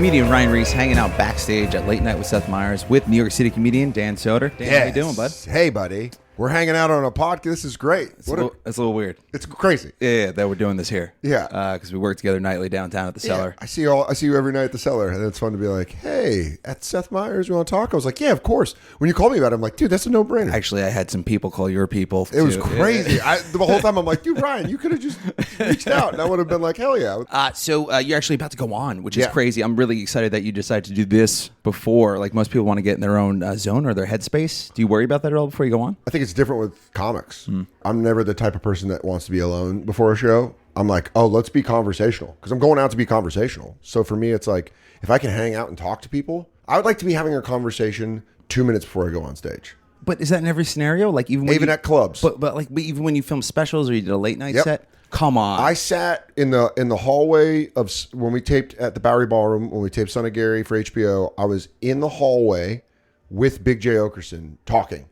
Comedian Ryan Reiss hanging out backstage at Late Night with Seth Meyers with New York City comedian Dan Soder. Dan, how you doing, bud? Hey, buddy. We're hanging out on a podcast. This is great. It's a little weird. It's crazy. Yeah, that we're doing this here. Yeah. Because we work together nightly downtown at the Cellar. I see you every night at the Cellar, and it's fun to be like, hey, at Seth Meyers, you want to talk? I was like, yeah, of course. When you called me about it, I'm like, dude, that's a no-brainer. Actually, I had some people call your people. It was crazy. The whole time I'm like, dude, Ryan, you could have just reached out, and I would have been like, hell yeah. So you're actually about to go on, which is crazy. I'm really excited that you decided to do this before. Like most people want to get in their own zone or their headspace. Do you worry about that at all before you go on? I think it's different with comics. I'm never the type of person that wants to be alone before a show. I'm like, oh, let's be conversational, because I'm going out to be conversational. So for me, it's like, if I can hang out and talk to people, I would like to be having a conversation 2 minutes before I go on stage. But is that in every scenario? Like even at clubs. But even when you film specials or you did a late night set? Come on. I sat in the hallway of when we taped at the Bowery Ballroom, when we taped Son of Gary for HBO. I was in the hallway with Big J. Okerson talking.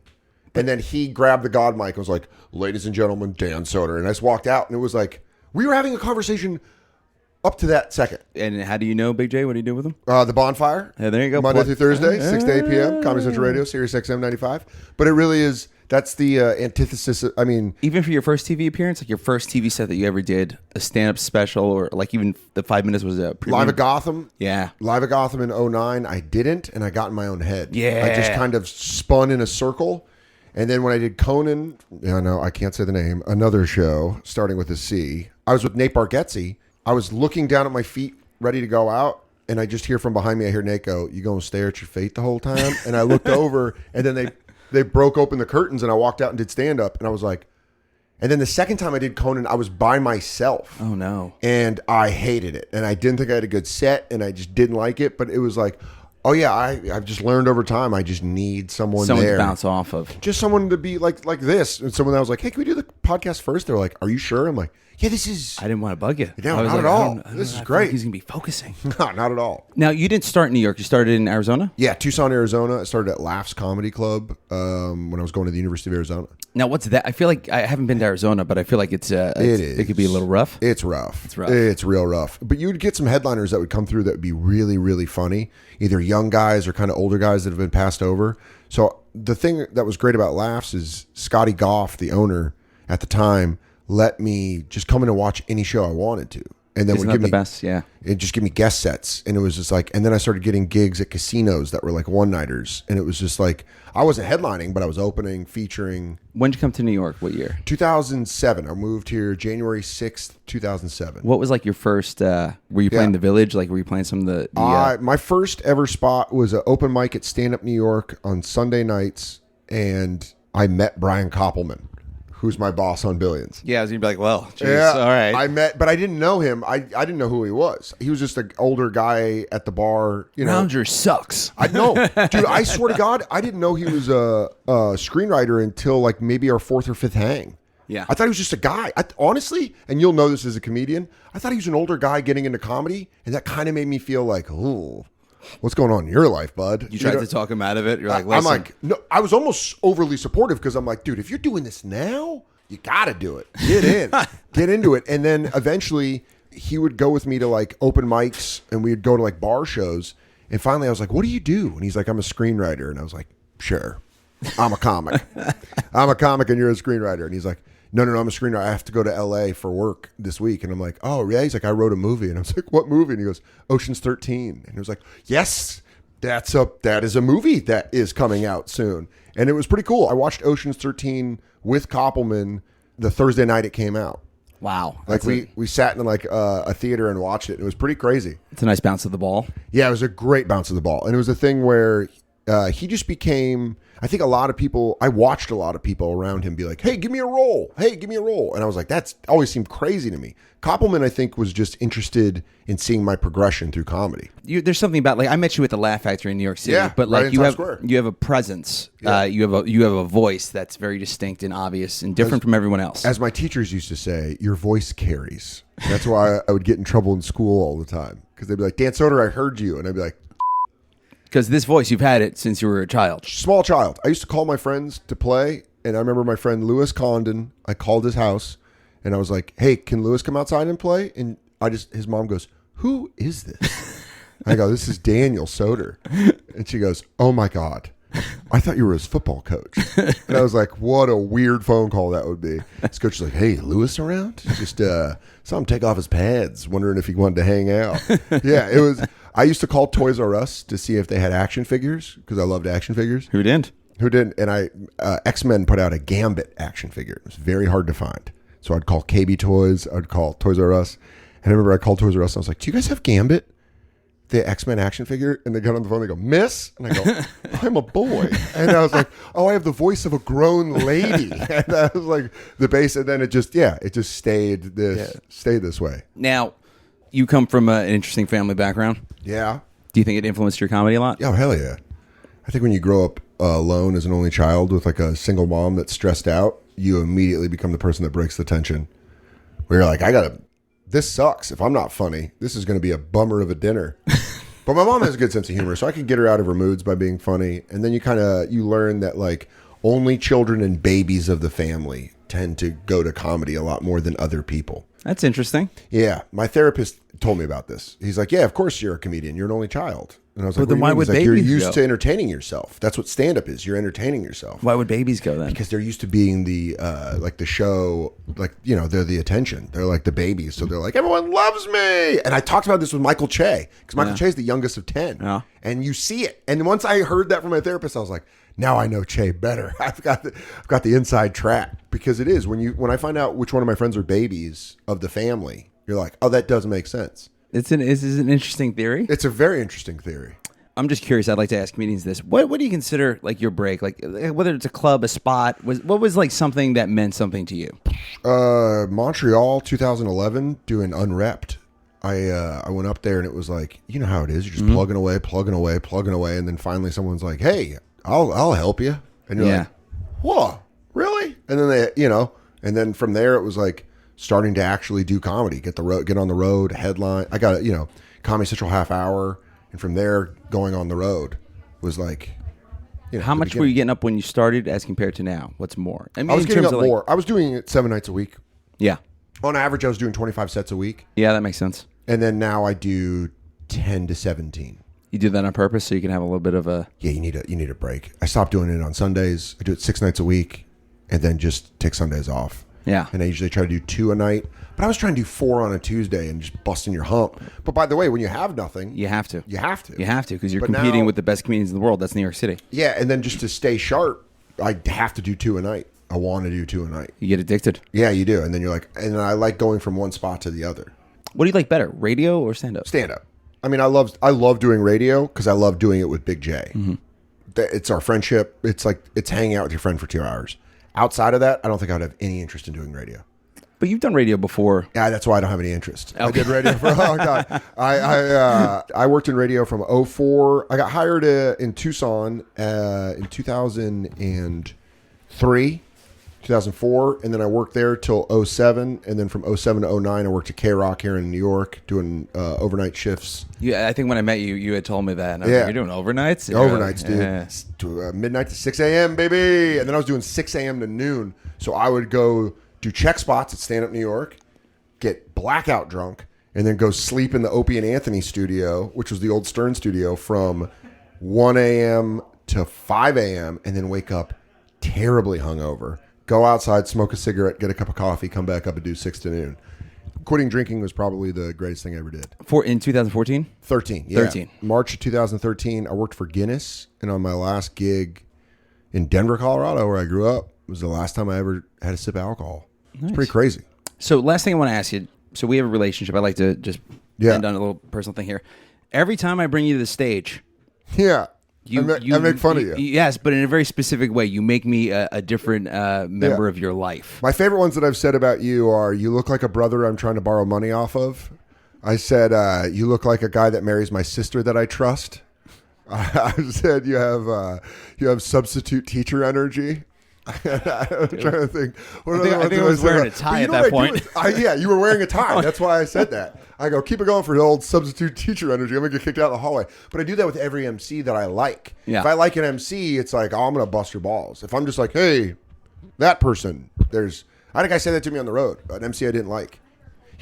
And then he grabbed the God mic and was like, ladies and gentlemen, Dan Soder. And I just walked out, and it was like, we were having a conversation up to that second. And how do you know Big J? What do you do with him? The Bonfire. Yeah, there you go. Monday through Thursday, 6 to 8 p.m., Comedy Central Radio, Sirius XM 95. But it really is, that's the antithesis. I mean, even for your first TV appearance, like your first TV set that you ever did, a stand-up special, or like even the 5 minutes was a premiere. Live at Gotham. Yeah. Live at Gotham in 2009, I didn't, and I got in my own head. Yeah. I just kind of spun in a circle. And then when I did Conan, I can't say the name, another show, starting with a C, I was with Nate Bargatze. I was looking down at my feet, ready to go out, and I just hear from behind me, I hear Nate go, you going to stare at your feet the whole time? And I looked over, and then they broke open the curtains, and I walked out and did stand-up, and I was like, and then the second time I did Conan, I was by myself. Oh, no. And I hated it, and I didn't think I had a good set, and I just didn't like it, but it was like, oh, yeah, I've just learned over time I just need someone there. To bounce off of. Just someone to be like this. And someone that was like, hey, can we do the podcast first? They were like, are you sure? I'm like, yeah, this is... I didn't want to bug you. No, not at all. This is great. He's going to be focusing. No, not at all. Now, you didn't start in New York. You started in Arizona? Yeah, Tucson, Arizona. I started at Laughs Comedy Club when I was going to the University of Arizona. Now, what's that? I feel like I haven't been to Arizona, but I feel like it could be a little rough. It's rough. It's real rough. But you'd get some headliners that would come through that would be really, really funny. Either young guys or kind of older guys that have been passed over. So the thing that was great about Laughs is Scotty Goff, the owner at the time, let me just come in and watch any show I wanted to. And then Isn't would give that me the best? Yeah. It just give me guest sets. And it was just like, and then I started getting gigs at casinos that were like one-nighters. And it was just like, I wasn't headlining, but I was opening, featuring. When did you come to New York? What year? 2007. I moved here January 6th, 2007. What was like your first, were you playing the Village? Like were you playing some of the my first ever spot was an open mic at Stand Up New York on Sunday nights. And I met Brian Koppelman, who's my boss on Billions. Yeah, I was going to be like, well, geez, yeah, all right. But I didn't know him. I didn't know who he was. He was just an older guy at the bar. Rounder sucks. I know. Dude, I swear to God, I didn't know he was a screenwriter until like maybe our fourth or fifth hang. Yeah. I thought he was just a guy. Honestly, and you'll know this as a comedian, I thought he was an older guy getting into comedy, and that kind of made me feel like, ooh, what's going on in your life, bud? You tried to talk him out of it? You're like, listen. I'm like, no, I was almost overly supportive because I'm like, dude, if you're doing this now, you got to do it. Get in. Get into it. And then eventually he would go with me to like open mics, and we'd go to like bar shows. And finally I was like, what do you do? And he's like, I'm a screenwriter. And I was like, sure. I'm a comic. I'm a comic and you're a screenwriter. And he's like, no, I'm a screenwriter. I have to go to LA for work this week. And I'm like, oh, yeah? He's like, I wrote a movie. And I was like, what movie? And he goes, Ocean's 13. And he was like, yes, that is a movie that is coming out soon. And it was pretty cool. I watched Ocean's 13 with Koppelman the Thursday night it came out. Wow. Like we sat in like a theater and watched it. It was pretty crazy. It's a nice bounce of the ball. Yeah, it was a great bounce of the ball. And it was a thing where he just became, I think I watched a lot of people around him be like, hey, give me a role. Hey, give me a role. And I was like, that's always seemed crazy to me. Koppelman, I think, was just interested in seeing my progression through comedy. There's something about, like, I met you at the Laugh Factory in New York City, but like right you have a presence, you have a voice that's very distinct and obvious and different from everyone else. As my teachers used to say, your voice carries. That's why I would get in trouble in school all the time, because they'd be like, Dan Soder, I heard you, and I'd be like, because this voice, you've had it since you were a child. Small child. I used to call my friends to play, and I remember my friend Lewis Condon, I called his house, and I was like, hey, can Lewis come outside and play? And his mom goes, who is this? I go, this is Daniel Soder. And she goes, oh my God, I thought you were his football coach. And I was like, what a weird phone call that would be. His coach was like, hey, Lewis around? Just saw him take off his pads, wondering if he wanted to hang out. Yeah, it was. I used to call Toys R Us to see if they had action figures because I loved action figures. Who didn't? Who didn't? And X-Men put out a Gambit action figure. It was very hard to find. So I'd call KB Toys. I'd call Toys R Us. And I remember I called Toys R Us and I was like, do you guys have Gambit? The X-Men action figure? And they got on the phone and they go, miss? And I go, I'm a boy. And I was like, oh, I have the voice of a grown lady. And that was like the base. And then it just stayed this way. Now, you come from an interesting family background. Yeah. Do you think it influenced your comedy a lot? Oh, hell yeah. I think when you grow up alone as an only child with like a single mom that's stressed out, you immediately become the person that breaks the tension. Where you're like, this sucks. If I'm not funny, this is going to be a bummer of a dinner. But my mom has a good sense of humor, so I can get her out of her moods by being funny. And then you learn that like only children and babies of the family tend to go to comedy a lot more than other people. That's interesting. Yeah. My therapist told me about this. He's like, yeah, of course you're a comedian. You're an only child. And I was like, then why would babies you're used go? to entertaining yourself. That's what stand-up is. You're entertaining yourself. Why would babies go then? Because they're used to being the like the show, like, you know, they're the attention. They're like the babies. So they're like, everyone loves me. And I talked about this with Michael Che because Michael Che is the youngest of 10. Yeah. And you see it. And once I heard that from my therapist, I was like, now I know Che better. I've got the inside track because it is when I find out which one of my friends are babies of the family, you're like, oh, that does make sense. It's an interesting theory. It's a very interesting theory. I'm just curious. I'd like to ask comedians this. What do you consider like your break? Like whether it's a club, a spot, what was like something that meant something to you? Montreal, 2011, doing Unwrapped. I went up there and it was like, you know how it is. You're just plugging away. And then finally someone's like, hey, I'll help you. And you're like, whoa, really? And then and then from there it was like starting to actually do comedy, get on the road, headline. I got Comedy Central half hour. And from there, going on the road was like, how much were you getting up when you started as compared to now? What's more? I was getting up more. I was doing it 7 nights a week. Yeah. On average, I was doing 25 sets a week. Yeah, that makes sense. And then now I do 10 to 17. You do that on purpose so you can have a little bit of a... Yeah, you need a break. I stopped doing it on Sundays. I do it 6 nights a week and then just take Sundays off. Yeah. And I usually try to do 2 a night. But I was trying to do 4 on a Tuesday and just busting your hump. But by the way, when you have nothing... You have to. You have to because you're competing with the best comedians in the world. That's New York City. Yeah, and then just to stay sharp, I have to do 2 a night. I want to do 2 a night. You get addicted. Yeah, you do. And then you're like... And I like going from one spot to the other. What do you like better, radio or stand-up? Stand-up. I mean, I love doing radio because I love doing it with Big J. Mm-hmm. It's our friendship. It's like it's hanging out with your friend for 2 hours. Outside of that, I don't think I'd have any interest in doing radio. But you've done radio before. Yeah, that's why I don't have any interest. Okay. I did radio for a long time. I worked in radio from 2004. I got hired in Tucson in 2003, 2004, and then I worked there till 2007, and then from 2007 to 2009, I worked at K-Rock here in New York doing overnight shifts. Yeah, I think when I met you, you had told me that. And I was like, you're doing overnights? Overnights, dude. Yeah. Midnight to 6 a.m., baby. And then I was doing 6 a.m. to noon. So I would go do check spots at Stand Up New York, get blackout drunk, and then go sleep in the Opie and Anthony studio, which was the old Stern studio, from 1 a.m. to 5 a.m., and then wake up terribly hungover. Go outside, smoke a cigarette, get a cup of coffee, come back up and do 6 to noon. Quitting drinking was probably the greatest thing I ever did. In 2014? 13, yeah. 13. March of 2013, I worked for Guinness, and on my last gig in Denver, Colorado, where I grew up, was the last time I ever had a sip of alcohol. Nice. It's pretty crazy. So last thing I want to ask you, so we have a relationship. I like to just end on a little personal thing here. Every time I bring you to the stage... Yeah. I make fun of you. Yes, but in a very specific way. You make me a different member of your life. My favorite ones that I've said about you are, you look like a brother I'm trying to borrow money off of. I said, you look like a guy that marries my sister that I trust. I said, you have substitute teacher energy. I'm trying to think. I think I was wearing a tie at that point. Yeah, you were wearing a tie. That's why I said that. I go, keep it going for the old substitute teacher energy. I'm going to get kicked out of the hallway. But I do that with every MC that I like. Yeah. If I like an MC, it's like, oh, I'm going to bust your balls. If I'm just like, hey, that person, I think I said that to me on the road, an MC I didn't like.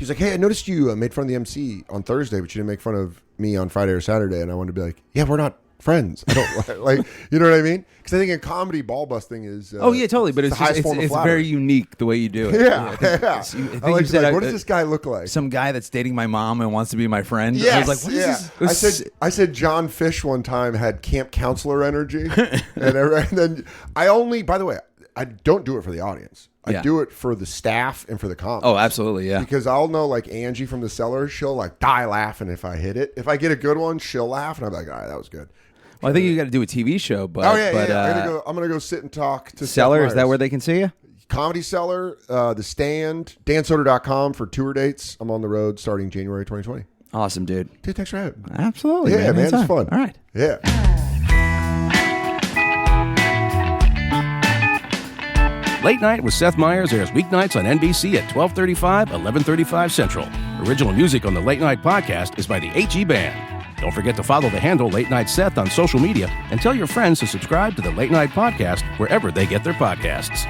He's like, hey, I noticed you made fun of the MC on Thursday, but you didn't make fun of me on Friday or Saturday. And I wanted to be like, yeah, we're not friends. I don't like, you know what I mean? Because I think in comedy, ball busting is oh yeah, totally. But it's very unique the way you do it. Yeah, I like, what does this guy look like? Some guy that's dating my mom and wants to be my friend. Yes, I was like, what is this? I said John Fish one time had camp counselor energy, and then I only. By the way, I don't do it for the audience. I do it for the staff and for the comics. Oh, absolutely, yeah. Because I'll know, like Angie from the Cellar, she'll like die laughing if I hit it. If I get a good one, she'll laugh, and I'm like, all right, that was good. Well, I think you got to do a TV show, but I'm gonna go sit and talk to Cellar. Is that where they can see you? Comedy Cellar, The Stand, DanSoder.com for tour dates. I'm on the road starting January 2020. Awesome, dude. Dude, thanks for having me. Absolutely, yeah, man, it's fun. All right, yeah. Late Night with Seth Meyers airs weeknights on NBC at 12:35, 11:35 Central. Original music on the Late Night podcast is by the HE Band. Don't forget to follow the handle Late Night Seth on social media and tell your friends to subscribe to the Late Night podcast wherever they get their podcasts.